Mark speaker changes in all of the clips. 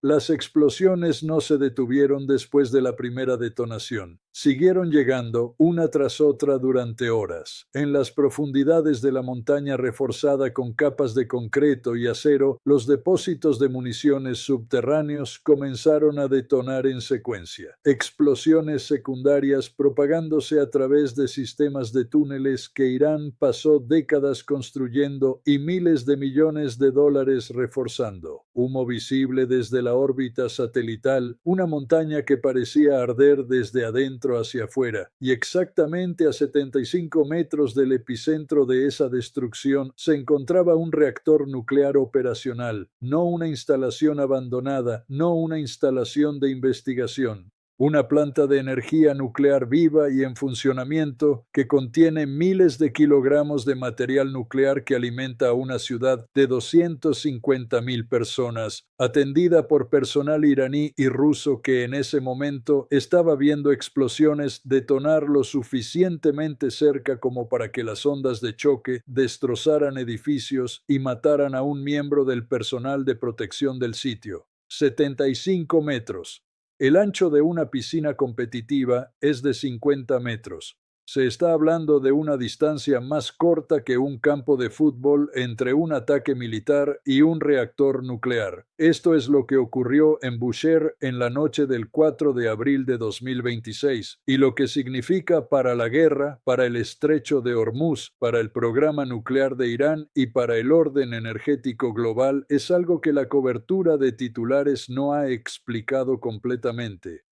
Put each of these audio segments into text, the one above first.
Speaker 1: Las explosiones no se detuvieron después de la primera detonación. Siguieron llegando, una tras otra, durante horas. En las profundidades de la montaña reforzada con capas de concreto y acero, los depósitos de municiones subterráneos comenzaron a detonar en secuencia. Explosiones secundarias propagándose a través de sistemas de túneles que Irán pasó décadas construyendo y miles de millones de dólares reforzando. Humo visible desde la órbita satelital, una montaña que parecía arder desde adentro hacia afuera, y exactamente a 75 metros del epicentro de esa destrucción se encontraba un reactor nuclear operacional, no una instalación abandonada, no una instalación de investigación. Una planta de energía nuclear viva y en funcionamiento que contiene miles de kilogramos de material nuclear que alimenta a una ciudad de 250.000 personas, atendida por personal iraní y ruso que en ese momento estaba viendo explosiones detonar lo suficientemente cerca como para que las ondas de choque destrozaran edificios y mataran a un miembro del personal de protección del sitio. 75 metros. El ancho de una piscina competitiva es de 50 metros. Se está hablando de una distancia más corta que un campo de fútbol entre un ataque militar y un reactor nuclear. Esto es lo que ocurrió en Bushehr en la noche del 4 de abril de 2026, y lo que significa para la guerra, para el estrecho de Hormuz, para el programa nuclear de Irán y para el orden energético global es algo que la cobertura de titulares no ha explicado completamente.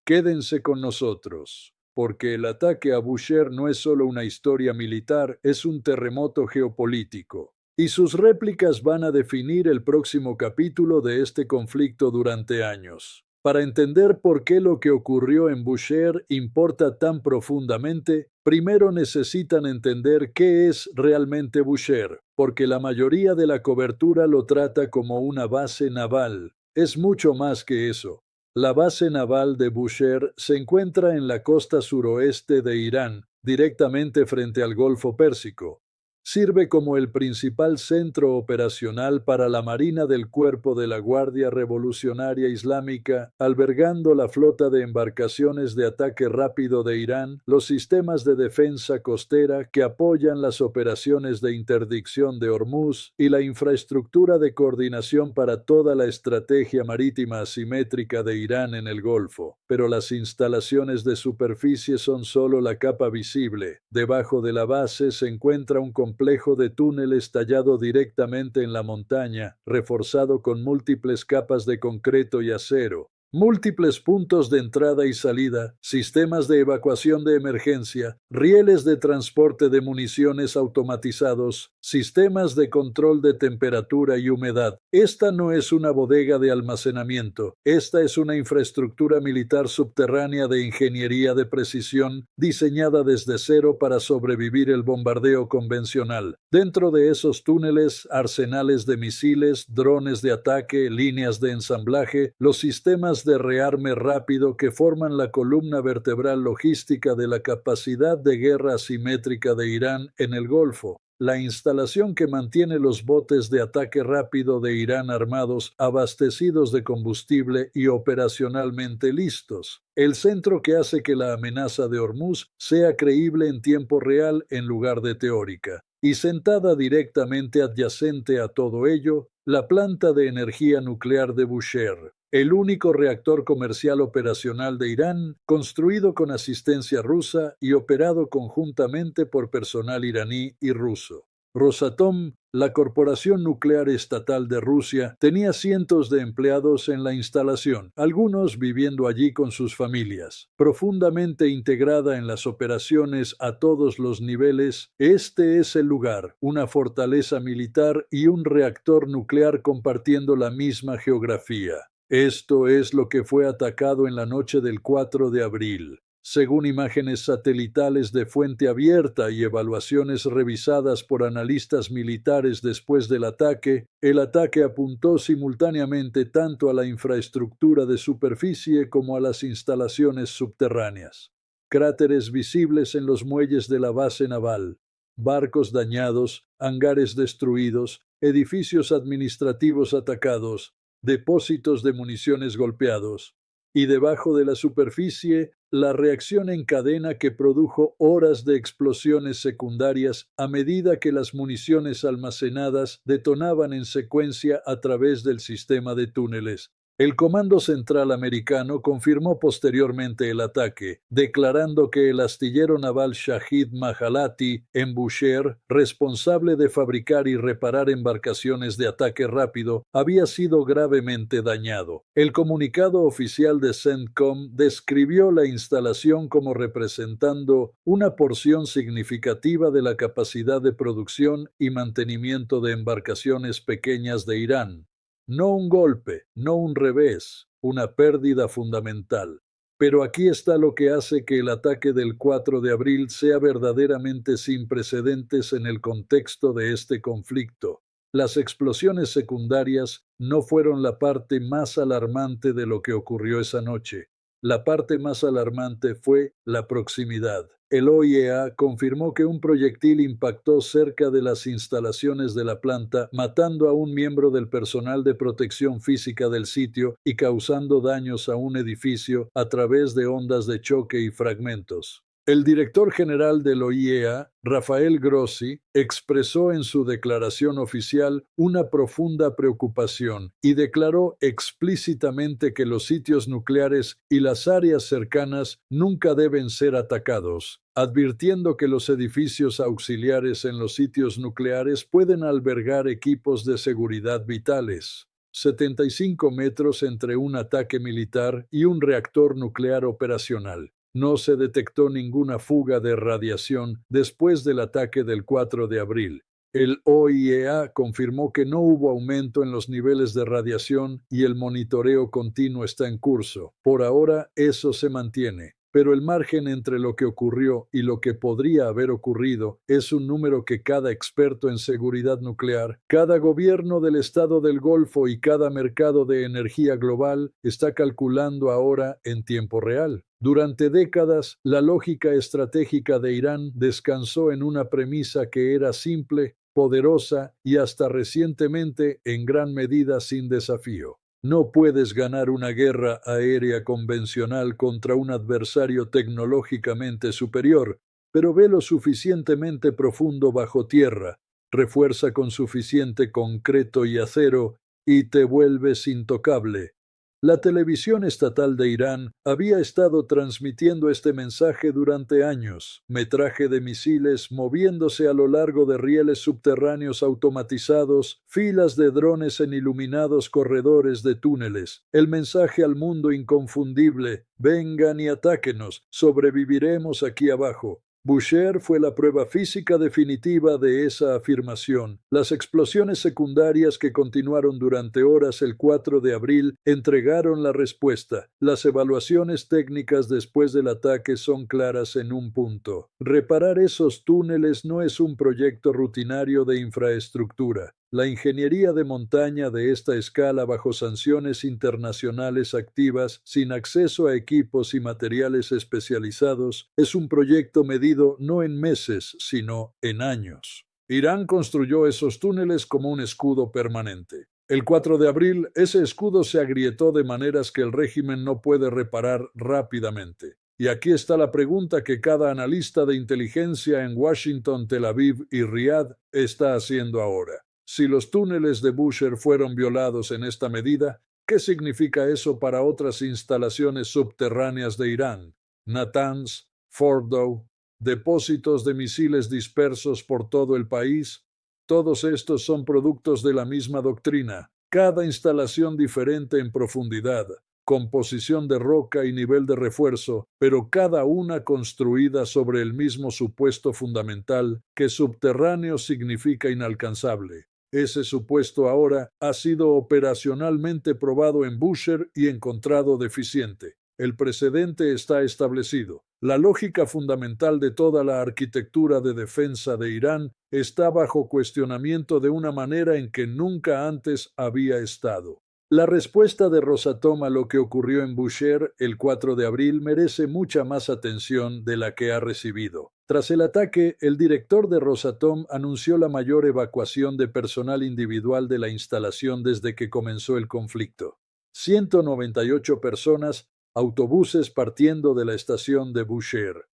Speaker 1: Quédense con nosotros, porque el ataque a Bushehr no es solo una historia militar, es un terremoto geopolítico. Y sus réplicas van a definir el próximo capítulo de este conflicto durante años. Para entender por qué lo que ocurrió en Bushehr importa tan profundamente, primero necesitan entender qué es realmente Bushehr, porque la mayoría de la cobertura lo trata como una base naval. Es mucho más que eso. La base naval de Bushehr se encuentra en la costa suroeste de Irán, directamente frente al Golfo Pérsico. Sirve como el principal centro operacional para la Marina del Cuerpo de la Guardia Revolucionaria Islámica, albergando la flota de embarcaciones de ataque rápido de Irán, los sistemas de defensa costera que apoyan las operaciones de interdicción de Hormuz y la infraestructura de coordinación para toda la estrategia marítima asimétrica de Irán en el Golfo. Pero las instalaciones de superficie son solo la capa visible. Debajo de la base se encuentra un complejo de túneles tallado directamente en la montaña, reforzado con múltiples capas de concreto y acero. Múltiples puntos de entrada y salida, sistemas de evacuación de emergencia, rieles de transporte de municiones automatizados, sistemas de control de temperatura y humedad. Esta no es una bodega de almacenamiento, esta es una infraestructura militar subterránea de ingeniería de precisión diseñada desde cero para sobrevivir el bombardeo convencional. Dentro de esos túneles, arsenales de misiles, drones de ataque, líneas de ensamblaje, los sistemas de rearme rápido que forman la columna vertebral logística de la capacidad de guerra asimétrica de Irán en el Golfo. La instalación que mantiene los botes de ataque rápido de Irán armados, abastecidos de combustible y operacionalmente listos. El centro que hace que la amenaza de Hormuz sea creíble en tiempo real en lugar de teórica. Y sentada directamente adyacente a todo ello, la planta de energía nuclear de Bushehr, el único reactor comercial operacional de Irán, construido con asistencia rusa y operado conjuntamente por personal iraní y ruso. Rosatom, la corporación nuclear estatal de Rusia, tenía cientos de empleados en la instalación, algunos viviendo allí con sus familias. Profundamente integrada en las operaciones a todos los niveles, este es el lugar, una fortaleza militar y un reactor nuclear compartiendo la misma geografía. Esto es lo que fue atacado en la noche del 4 de abril. Según imágenes satelitales de fuente abierta y evaluaciones revisadas por analistas militares después del ataque, el ataque apuntó simultáneamente tanto a la infraestructura de superficie como a las instalaciones subterráneas. Cráteres visibles en los muelles de la base naval, barcos dañados, hangares destruidos, edificios administrativos atacados, depósitos de municiones golpeados. Y debajo de la superficie, la reacción en cadena que produjo horas de explosiones secundarias a medida que las municiones almacenadas detonaban en secuencia a través del sistema de túneles. El Comando Central americano confirmó posteriormente el ataque, declarando que el astillero naval Shahid Mahalati en Bushehr, responsable de fabricar y reparar embarcaciones de ataque rápido, había sido gravemente dañado. El comunicado oficial de CENTCOM describió la instalación como representando una porción significativa de la capacidad de producción y mantenimiento de embarcaciones pequeñas de Irán. No un golpe, no un revés, una pérdida fundamental. Pero aquí está lo que hace que el ataque del 4 de abril sea verdaderamente sin precedentes en el contexto de este conflicto. Las explosiones secundarias no fueron la parte más alarmante de lo que ocurrió esa noche. La parte más alarmante fue la proximidad. El OIEA confirmó que un proyectil impactó cerca de las instalaciones de la planta, matando a un miembro del personal de protección física del sitio y causando daños a un edificio a través de ondas de choque y fragmentos. El director general del OIEA, Rafael Grossi, expresó en su declaración oficial una profunda preocupación y declaró explícitamente que los sitios nucleares y las áreas cercanas nunca deben ser atacados, advirtiendo que los edificios auxiliares en los sitios nucleares pueden albergar equipos de seguridad vitales. 75 metros entre un ataque militar y un reactor nuclear operacional. No se detectó ninguna fuga de radiación después del ataque del 4 de abril. El OIEA confirmó que no hubo aumento en los niveles de radiación y el monitoreo continuo está en curso. Por ahora, eso se mantiene. Pero el margen entre lo que ocurrió y lo que podría haber ocurrido es un número que cada experto en seguridad nuclear, cada gobierno del Estado del Golfo y cada mercado de energía global está calculando ahora en tiempo real. Durante décadas, la lógica estratégica de Irán descansó en una premisa que era simple, poderosa y hasta recientemente en gran medida sin desafío. No puedes ganar una guerra aérea convencional contra un adversario tecnológicamente superior, pero ve lo suficientemente profundo bajo tierra, refuerza con suficiente concreto y acero y te vuelves intocable. La televisión estatal de Irán había estado transmitiendo este mensaje durante años, metraje de misiles moviéndose a lo largo de rieles subterráneos automatizados, filas de drones en iluminados corredores de túneles, el mensaje al mundo inconfundible: vengan y atáquenos, sobreviviremos aquí abajo. Bushehr fue la prueba física definitiva de esa afirmación. Las explosiones secundarias que continuaron durante horas el 4 de abril entregaron la respuesta. Las evaluaciones técnicas después del ataque son claras en un punto. Reparar esos túneles no es un proyecto rutinario de infraestructura. La ingeniería de montaña de esta escala bajo sanciones internacionales activas, sin acceso a equipos y materiales especializados, es un proyecto medido no en meses, sino en años. Irán construyó esos túneles como un escudo permanente. El 4 de abril, ese escudo se agrietó de maneras que el régimen no puede reparar rápidamente. Y aquí está la pregunta que cada analista de inteligencia en Washington, Tel Aviv y Riad está haciendo ahora. Si los túneles de Bushehr fueron violados en esta medida, ¿qué significa eso para otras instalaciones subterráneas de Irán? Natanz, Fordow, depósitos de misiles dispersos por todo el país. Todos estos son productos de la misma doctrina. Cada instalación diferente en profundidad, composición de roca y nivel de refuerzo, pero cada una construida sobre el mismo supuesto fundamental que subterráneo significa inalcanzable. Ese supuesto ahora ha sido operacionalmente probado en Bushehr y encontrado deficiente. El precedente está establecido. La lógica fundamental de toda la arquitectura de defensa de Irán está bajo cuestionamiento de una manera en que nunca antes había estado. La respuesta de Rosatom a lo que ocurrió en Bushehr el 4 de abril merece mucha más atención de la que ha recibido. Tras el ataque, el director de Rosatom anunció la mayor evacuación de personal individual de la instalación desde que comenzó el conflicto. 198 personas, autobuses partiendo de la estación de Bushehr.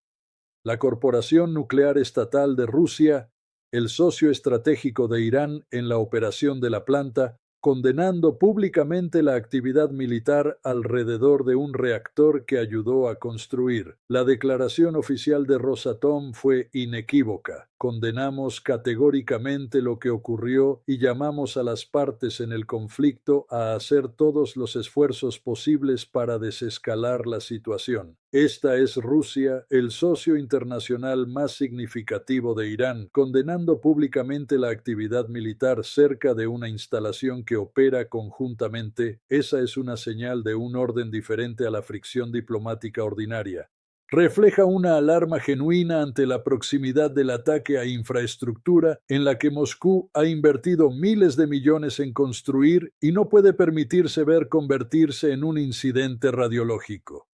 Speaker 1: La Corporación Nuclear Estatal de Rusia, el socio estratégico de Irán en la operación de la planta, condenando públicamente la actividad militar alrededor de un reactor que ayudó a construir. La declaración oficial de Rosatom fue inequívoca. Condenamos categóricamente lo que ocurrió y llamamos a las partes en el conflicto a hacer todos los esfuerzos posibles para desescalar la situación. Esta es Rusia, el socio internacional más significativo de Irán, condenando públicamente la actividad militar cerca de una instalación que opera conjuntamente. Esa es una señal de un orden diferente a la fricción diplomática ordinaria. Refleja una alarma genuina ante la proximidad del ataque a infraestructura en la que Moscú ha invertido miles de millones en construir y no puede permitirse ver convertirse en un incidente radiológico.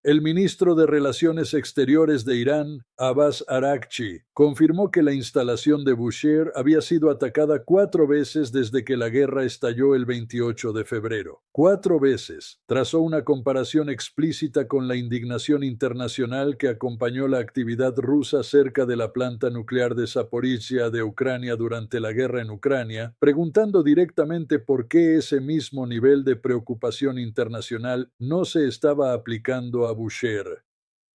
Speaker 1: El ministro de Relaciones Exteriores de Irán, Abbas Araghchi, confirmó que la instalación de Bushehr había sido atacada 4 veces desde que la guerra estalló el 28 de febrero. 4 veces. Trazó una comparación explícita con la indignación internacional que acompañó la actividad rusa cerca de la planta nuclear de Zaporizhia de Ucrania durante la guerra en Ucrania, preguntando directamente por qué ese mismo nivel de preocupación internacional no se estaba aplicando a Bushehr.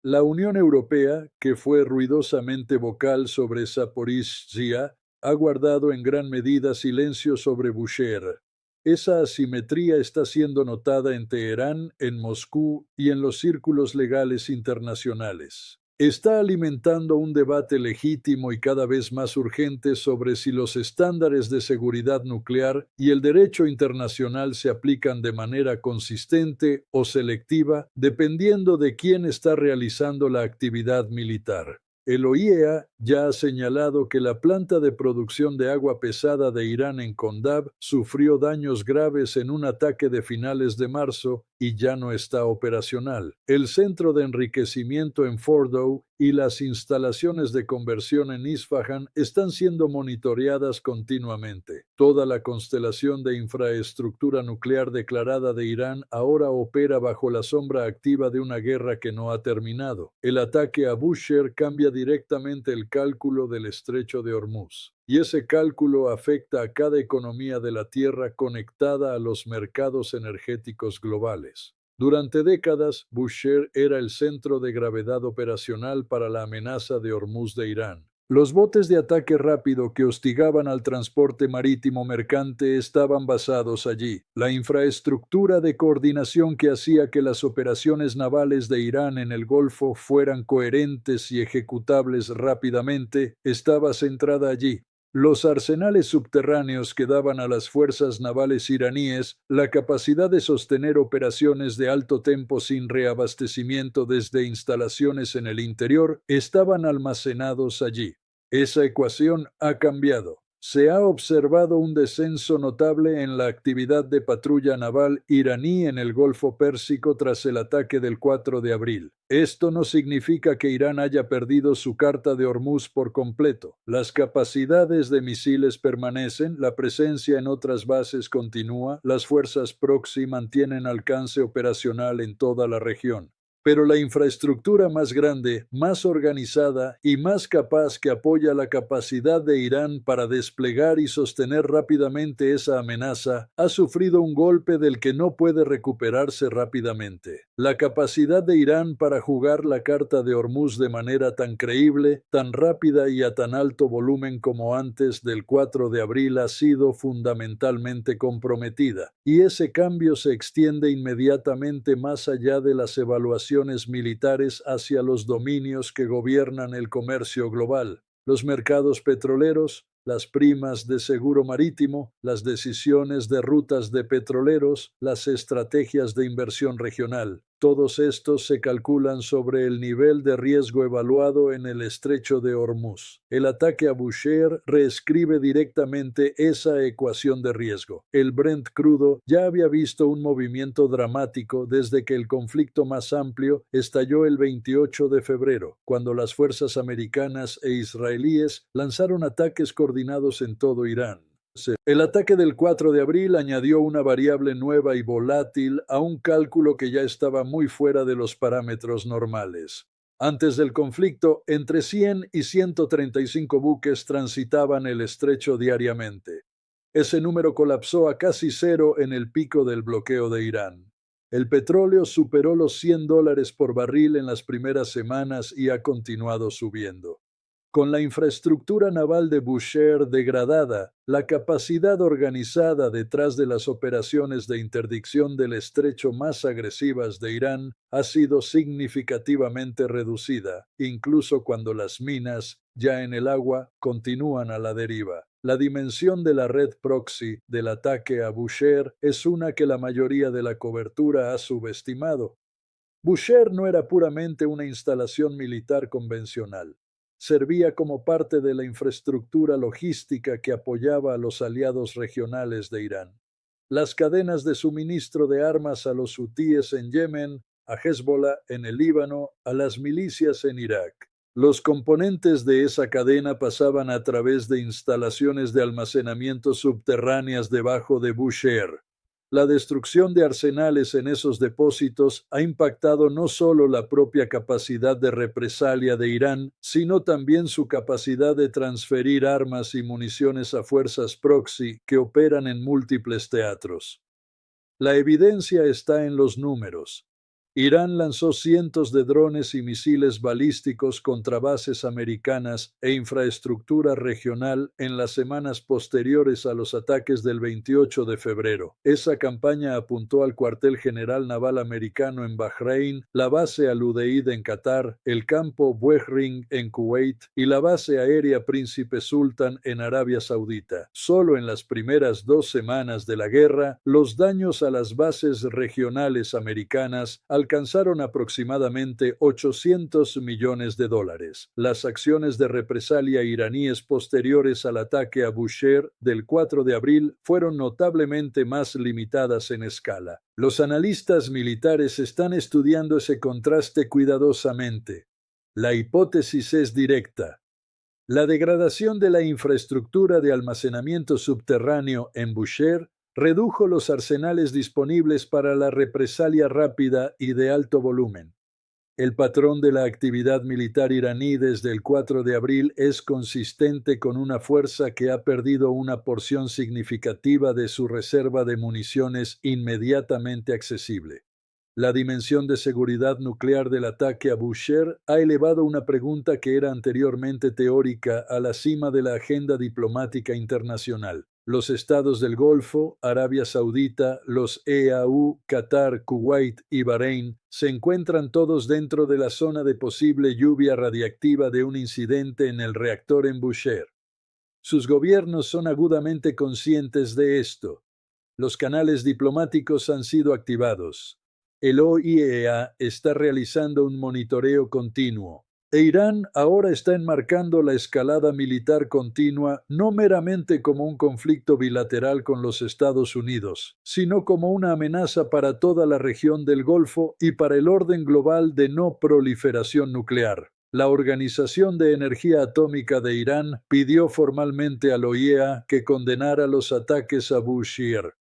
Speaker 1: La Unión Europea, que fue ruidosamente vocal sobre Zaporizhia, ha guardado en gran medida silencio sobre Bushehr. Esa asimetría está siendo notada en Teherán, en Moscú y en los círculos legales internacionales. Está alimentando un debate legítimo y cada vez más urgente sobre si los estándares de seguridad nuclear y el derecho internacional se aplican de manera consistente o selectiva, dependiendo de quién está realizando la actividad militar. El OIEA ya ha señalado que la planta de producción de agua pesada de Irán en Kondab sufrió daños graves en un ataque de finales de marzo y ya no está operacional. El centro de enriquecimiento en Fordow y las instalaciones de conversión en Isfahan están siendo monitoreadas continuamente. Toda la constelación de infraestructura nuclear declarada de Irán ahora opera bajo la sombra activa de una guerra que no ha terminado. El ataque a Bushehr cambia directamente el cálculo del estrecho de Hormuz. Y ese cálculo afecta a cada economía de la Tierra conectada a los mercados energéticos globales. Durante décadas, Bushehr era el centro de gravedad operacional para la amenaza de Hormuz de Irán. Los botes de ataque rápido que hostigaban al transporte marítimo mercante estaban basados allí. La infraestructura de coordinación que hacía que las operaciones navales de Irán en el Golfo fueran coherentes y ejecutables rápidamente estaba centrada allí. Los arsenales subterráneos que daban a las fuerzas navales iraníes la capacidad de sostener operaciones de alto tempo sin reabastecimiento desde instalaciones en el interior estaban almacenados allí. Esa ecuación ha cambiado. Se ha observado un descenso notable en la actividad de patrulla naval iraní en el Golfo Pérsico tras el ataque del 4 de abril. Esto no significa que Irán haya perdido su carta de Hormuz por completo. Las capacidades de misiles permanecen, la presencia en otras bases continúa, las fuerzas proxy mantienen alcance operacional en toda la región. Pero la infraestructura más grande, más organizada y más capaz que apoya la capacidad de Irán para desplegar y sostener rápidamente esa amenaza, ha sufrido un golpe del que no puede recuperarse rápidamente. La capacidad de Irán para jugar la carta de Hormuz de manera tan creíble, tan rápida y a tan alto volumen como antes del 4 de abril ha sido fundamentalmente comprometida, y ese cambio se extiende inmediatamente más allá de las evaluaciones militares hacia los dominios que gobiernan el comercio global, los mercados petroleros, las primas de seguro marítimo, las decisiones de rutas de petroleros, las estrategias de inversión regional. Todos estos se calculan sobre el nivel de riesgo evaluado en el estrecho de Hormuz. El ataque a Bushehr reescribe directamente esa ecuación de riesgo. El Brent crudo ya había visto un movimiento dramático desde que el conflicto más amplio estalló el 28 de febrero, cuando las fuerzas americanas e israelíes lanzaron ataques coordinados en todo Irán. El ataque del 4 de abril añadió una variable nueva y volátil a un cálculo que ya estaba muy fuera de los parámetros normales. Antes del conflicto, entre 100 y 135 buques transitaban el estrecho diariamente. Ese número colapsó a casi cero en el pico del bloqueo de Irán. El petróleo superó los $100 por barril en las primeras semanas y ha continuado subiendo. Con la infraestructura naval de Bushehr degradada, la capacidad organizada detrás de las operaciones de interdicción del estrecho más agresivas de Irán ha sido significativamente reducida, incluso cuando las minas, ya en el agua, continúan a la deriva. La dimensión de la red proxy del ataque a Bushehr es una que la mayoría de la cobertura ha subestimado. Bushehr no era puramente una instalación militar convencional. Servía como parte de la infraestructura logística que apoyaba a los aliados regionales de Irán. Las cadenas de suministro de armas a los hutíes en Yemen, a Hezbollah en el Líbano, a las milicias en Irak. Los componentes de esa cadena pasaban a través de instalaciones de almacenamiento subterráneas debajo de Bushehr. La destrucción de arsenales en esos depósitos ha impactado no solo la propia capacidad de represalia de Irán, sino también su capacidad de transferir armas y municiones a fuerzas proxy que operan en múltiples teatros. La evidencia está en los números. Irán lanzó cientos de drones y misiles balísticos contra bases americanas e infraestructura regional en las semanas posteriores a los ataques del 28 de febrero. Esa campaña apuntó al cuartel general naval americano en Bahrein, la base Al-Udeid en Qatar, el campo Buehring en Kuwait y la base aérea Príncipe Sultan en Arabia Saudita. Solo en las primeras 2 semanas de la guerra, los daños a las bases regionales americanas alcanzaron aproximadamente $800 millones. Las acciones de represalia iraníes posteriores al ataque a Bushehr del 4 de abril fueron notablemente más limitadas en escala. Los analistas militares están estudiando ese contraste cuidadosamente. La hipótesis es directa. La degradación de la infraestructura de almacenamiento subterráneo en Bushehr redujo los arsenales disponibles para la represalia rápida y de alto volumen. El patrón de la actividad militar iraní desde el 4 de abril es consistente con una fuerza que ha perdido una porción significativa de su reserva de municiones inmediatamente accesible. La dimensión de seguridad nuclear del ataque a Bushehr ha elevado una pregunta que era anteriormente teórica a la cima de la agenda diplomática internacional. Los estados del Golfo, Arabia Saudita, los EAU, Qatar, Kuwait y Bahrein se encuentran todos dentro de la zona de posible lluvia radiactiva de un incidente en el reactor en Bushehr. Sus gobiernos son agudamente conscientes de esto. Los canales diplomáticos han sido activados. El OIEA está realizando un monitoreo continuo. E Irán ahora está enmarcando la escalada militar continua no meramente como un conflicto bilateral con los Estados Unidos, sino como una amenaza para toda la región del Golfo y para el orden global de no proliferación nuclear. La Organización de Energía Atómica de Irán pidió formalmente al OIEA que condenara los ataques a Bushehr.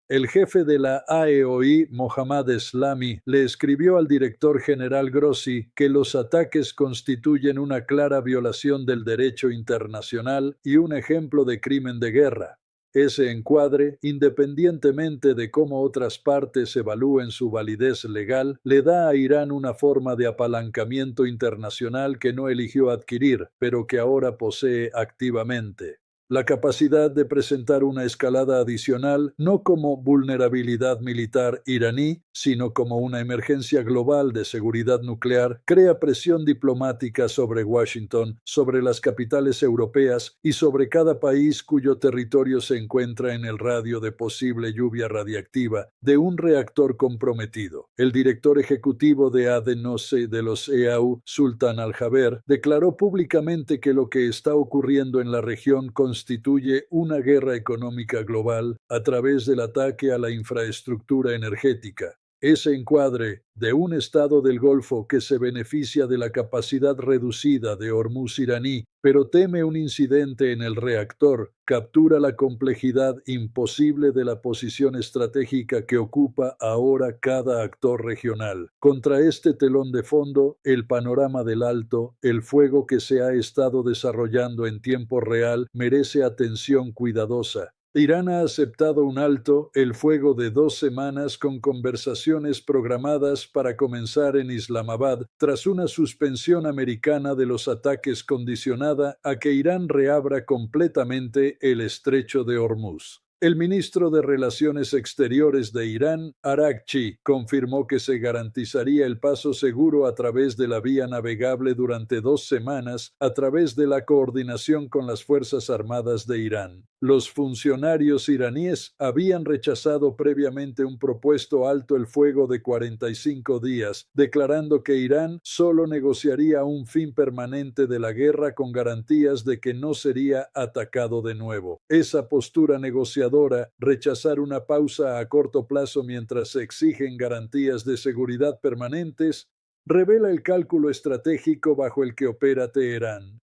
Speaker 1: El jefe de la AEOI, Mohammad Eslami, le escribió al director general Grossi que los ataques constituyen una clara violación del derecho internacional y un ejemplo de crimen de guerra. Ese encuadre, independientemente de cómo otras partes evalúen su validez legal, le da a Irán una forma de apalancamiento internacional que no eligió adquirir, pero que ahora posee activamente. La capacidad de presentar una escalada adicional no como vulnerabilidad militar iraní, sino como una emergencia global de seguridad nuclear, crea presión diplomática sobre Washington, sobre las capitales europeas y sobre cada país cuyo territorio se encuentra en el radio de posible lluvia radiactiva de un reactor comprometido. El director ejecutivo de ADNOC de los EAU, Sultan Al-Jaber, declaró públicamente que lo que está ocurriendo en la región constituye una guerra económica global a través del ataque a la infraestructura energética. Ese encuadre de un Estado del Golfo que se beneficia de la capacidad reducida de Hormuz iraní, pero teme un incidente en el reactor, captura la complejidad imposible de la posición estratégica que ocupa ahora cada actor regional. Contra este telón de fondo, el panorama del alto, el fuego que se ha estado desarrollando en tiempo real, merece atención cuidadosa. Irán ha aceptado un alto el fuego de 2 semanas con conversaciones programadas para comenzar en Islamabad tras una suspensión americana de los ataques condicionada a que Irán reabra completamente el estrecho de Hormuz. El ministro de Relaciones Exteriores de Irán, Araghchi, confirmó que se garantizaría el paso seguro a través de la vía navegable durante 2 semanas a través de la coordinación con las Fuerzas Armadas de Irán. Los funcionarios iraníes habían rechazado previamente un propuesto alto el fuego de 45 días, declarando que Irán solo negociaría un fin permanente de la guerra con garantías de que no sería atacado de nuevo. Esa postura negociadora, rechazar una pausa a corto plazo mientras se exigen garantías de seguridad permanentes, revela el cálculo estratégico bajo el que opera Teherán.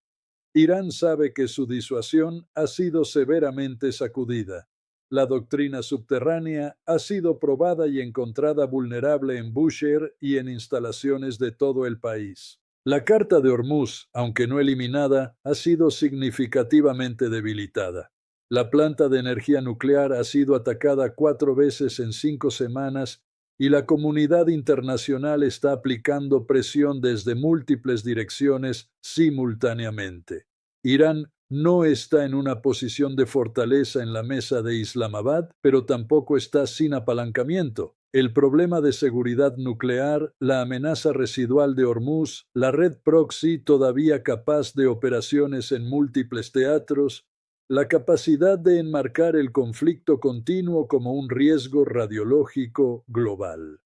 Speaker 1: Irán sabe que su disuasión ha sido severamente sacudida. La doctrina subterránea ha sido probada y encontrada vulnerable en Bushehr y en instalaciones de todo el país. La Carta de Hormuz, aunque no eliminada, ha sido significativamente debilitada. La planta de energía nuclear ha sido atacada 4 veces en 5 semanas y la comunidad internacional está aplicando presión desde múltiples direcciones simultáneamente. Irán no está en una posición de fortaleza en la mesa de Islamabad, pero tampoco está sin apalancamiento. El problema de seguridad nuclear, la amenaza residual de Hormuz, la red proxy todavía capaz de operaciones en múltiples teatros, la capacidad de enmarcar el conflicto continuo como un riesgo radiológico global.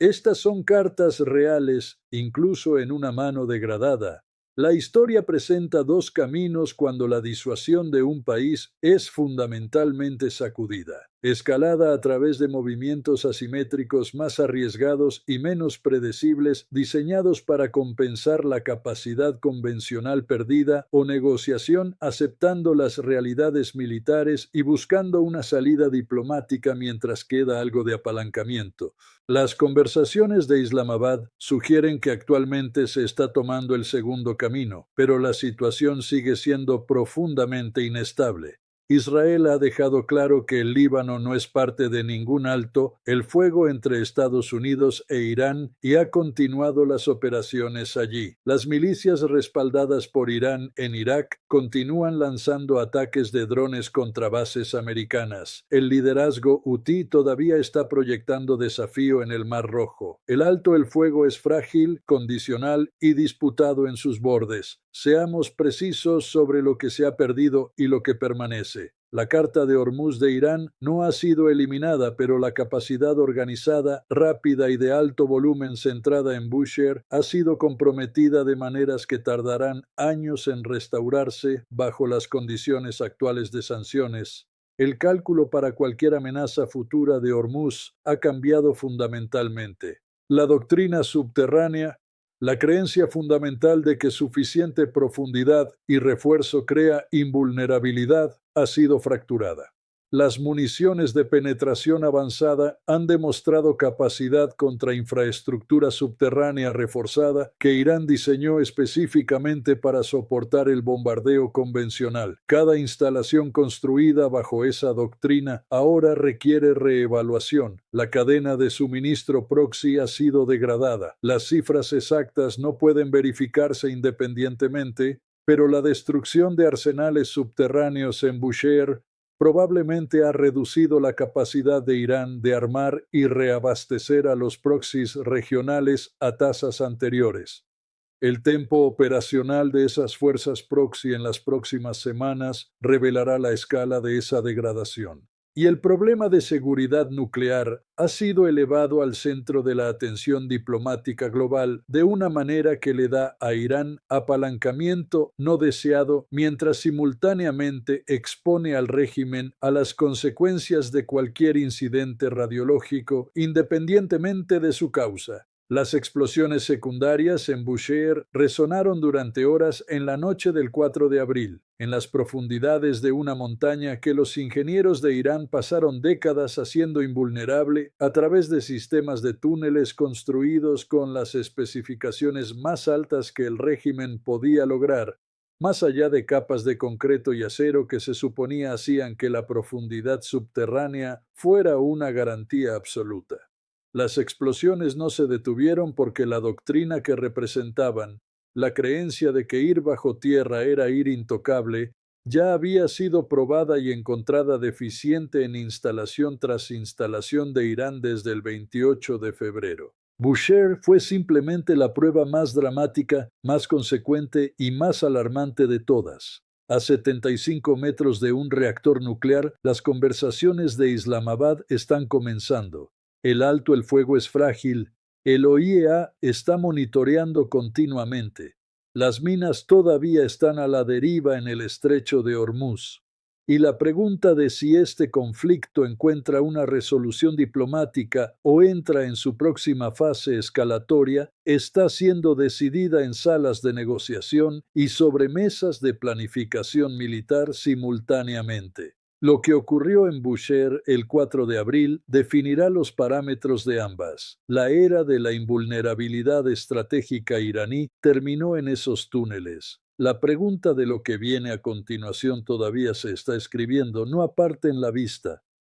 Speaker 1: Estas son cartas reales, incluso en una mano degradada. La historia presenta 2 caminos cuando la disuasión de un país es fundamentalmente sacudida. Escalada a través de movimientos asimétricos más arriesgados y menos predecibles diseñados para compensar la capacidad convencional perdida o negociación aceptando las realidades militares y buscando una salida diplomática mientras queda algo de apalancamiento. Las conversaciones de Islamabad sugieren que actualmente se está tomando el segundo camino, pero la situación sigue siendo profundamente inestable. Israel ha dejado claro que el Líbano no es parte de ningún alto el fuego entre Estados Unidos e Irán y ha continuado las operaciones allí. Las milicias respaldadas por Irán en Irak continúan lanzando ataques de drones contra bases americanas. El liderazgo hutí todavía está proyectando desafío en el Mar Rojo. El alto el fuego es frágil, condicional y disputado en sus bordes. Seamos precisos sobre lo que se ha perdido y lo que permanece. La Carta de Hormuz de Irán no ha sido eliminada, pero la capacidad organizada, rápida y de alto volumen centrada en Bushehr ha sido comprometida de maneras que tardarán años en restaurarse bajo las condiciones actuales de sanciones. El cálculo para cualquier amenaza futura de Hormuz ha cambiado fundamentalmente. La doctrina subterránea, la creencia fundamental de que suficiente profundidad y refuerzo crea invulnerabilidad, ha sido fracturada. Las municiones de penetración avanzada han demostrado capacidad contra infraestructura subterránea reforzada que Irán diseñó específicamente para soportar el bombardeo convencional. Cada instalación construida bajo esa doctrina ahora requiere reevaluación. La cadena de suministro proxy ha sido degradada. Las cifras exactas no pueden verificarse independientemente, Pero la destrucción de arsenales subterráneos en Bushehr probablemente ha reducido la capacidad de Irán de armar y reabastecer a los proxies regionales a tasas anteriores. El tempo operacional de esas fuerzas proxy en las próximas semanas revelará la escala de esa degradación. Y el problema de seguridad nuclear ha sido elevado al centro de la atención diplomática global de una manera que le da a Irán apalancamiento no deseado, mientras simultáneamente expone al régimen a las consecuencias de cualquier incidente radiológico, independientemente de su causa. Las explosiones secundarias en Bushehr resonaron durante horas en la noche del 4 de abril, en las profundidades de una montaña que los ingenieros de Irán pasaron décadas haciendo invulnerable a través de sistemas de túneles construidos con las especificaciones más altas que el régimen podía lograr, más allá de capas de concreto y acero que se suponía hacían que la profundidad subterránea fuera una garantía absoluta. Las explosiones no se detuvieron porque la doctrina que representaban, la creencia de que ir bajo tierra era ir intocable, ya había sido probada y encontrada deficiente en instalación tras instalación de Irán desde el 28 de febrero. Bushehr fue simplemente la prueba más dramática, más consecuente y más alarmante de todas. A 75 metros de un reactor nuclear, las conversaciones de Islamabad están comenzando. El alto el fuego es frágil. El OIEA está monitoreando continuamente. Las minas todavía están a la deriva en el estrecho de Hormuz. Y la pregunta de si este conflicto encuentra una resolución diplomática o entra en su próxima fase escalatoria está siendo decidida en salas de negociación y sobre mesas de planificación militar simultáneamente. Lo que ocurrió en Bushehr el 4 de abril definirá los parámetros de ambas. La era de la invulnerabilidad estratégica iraní terminó en esos túneles. La pregunta de lo que viene a continuación todavía se está escribiendo, no aparte en la vista.